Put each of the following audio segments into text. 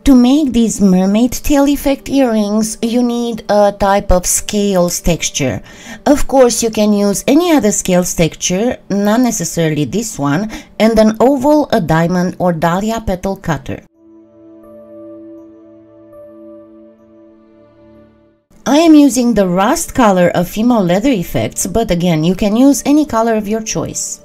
To make these mermaid tail effect earrings, you need a type of scales texture. Of course, you can use any other scales texture, not necessarily this one, and an oval, a diamond, or dahlia petal cutter. I am using the rust color of Fimo Leather Effects, but again, you can use any color of your choice.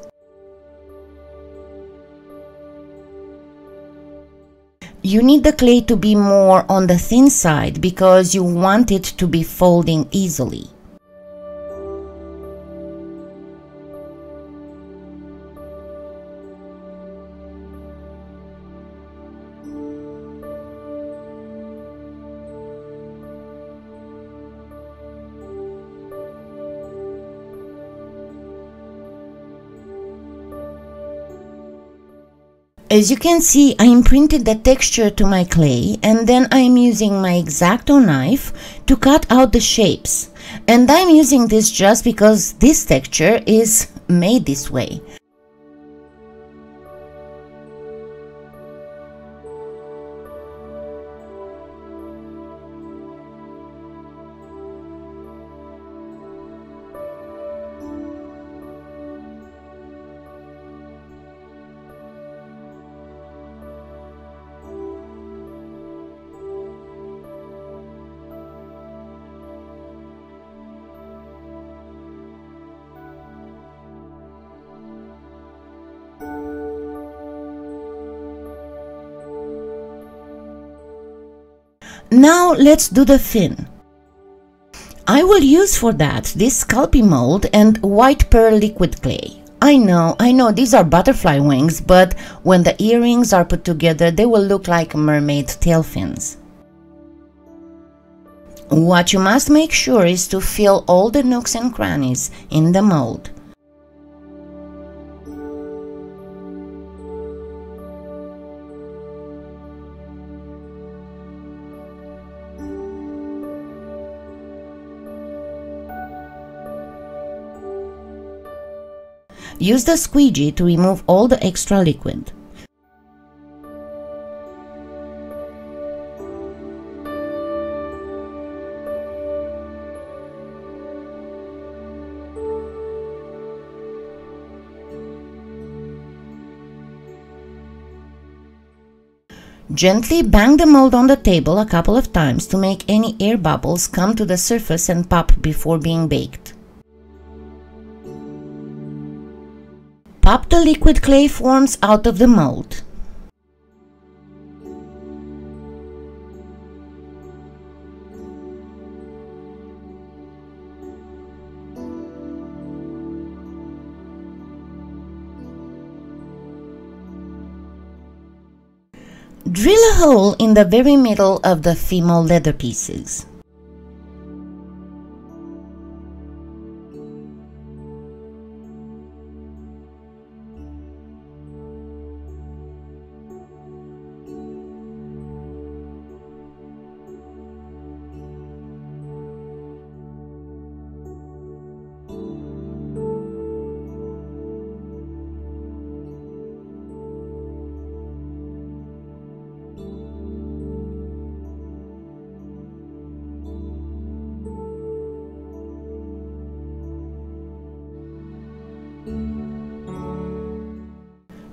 You need the clay to be more on the thin side because you want it to be folding easily. As you can see, I imprinted the texture to my clay, and then I am using my X-Acto knife to cut out the shapes. And I'm using this just because this texture is made this way. Now let's do the fin. I will use for that this Sculpey mold and white pearl liquid clay. I know, these are butterfly wings, but when the earrings are put together, they will look like mermaid tail fins. What you must make sure is to fill all the nooks and crannies in the mold. Use the squeegee to remove all the extra liquid. Gently bang the mold on the table a couple of times to make any air bubbles come to the surface and pop before being baked. Pop the liquid clay forms out of the mold. Drill a hole in the very middle of the Fimo leather pieces.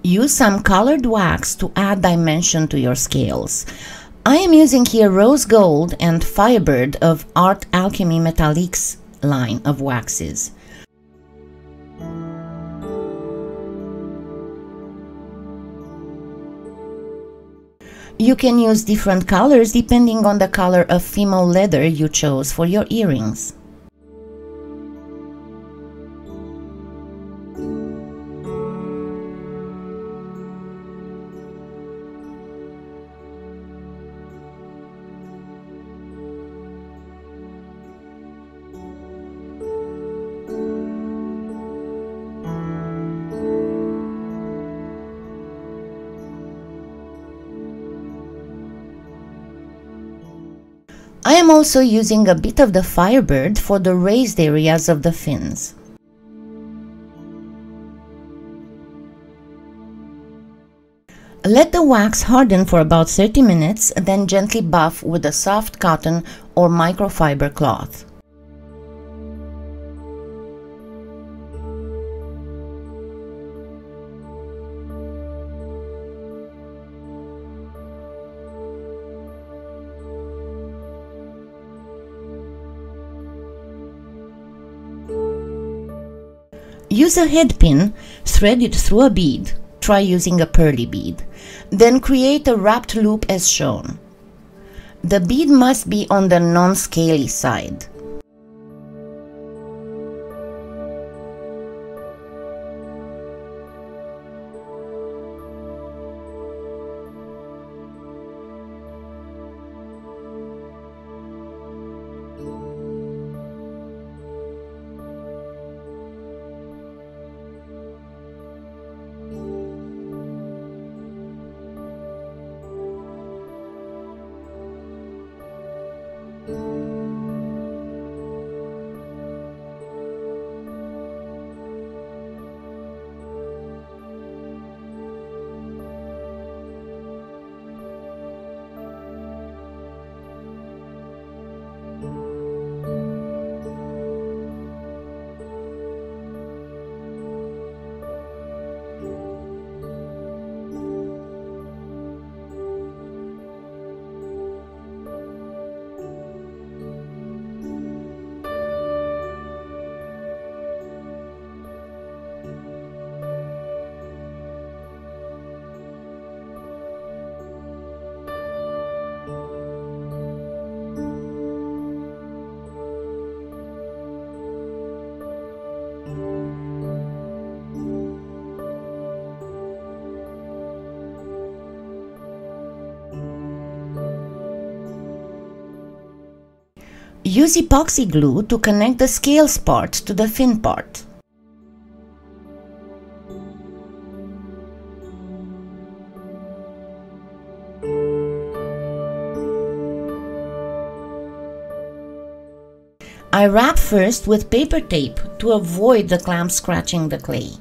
Use some colored wax to add dimension to your scales. I am using here rose gold and Firebird of Art Alchemy Metallique's line of waxes. You can use different colors depending on the color of Fimo leather you chose for your earrings. I am also using a bit of the Firebird for the raised areas of the fins. Let the wax harden for about 30 minutes, then gently buff with a soft cotton or microfiber cloth. Use a head pin, thread it through a bead. Try using a pearly bead. Then create a wrapped loop as shown. The bead must be on the non-scaly side. Use epoxy glue to connect the scales part to the fin part. I wrap first with paper tape to avoid the clamp scratching the clay.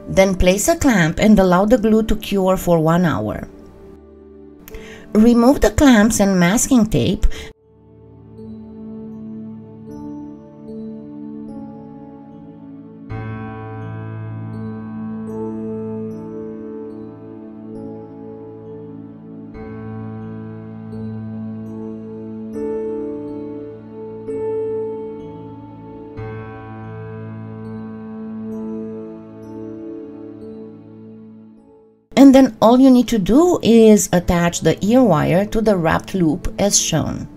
Then place a clamp and allow the glue to cure for 1 hour. Remove the clamps and masking tape. And then all you need to do is attach the ear wire to the wrapped loop as shown.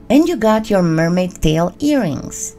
And you got your mermaid tail earrings.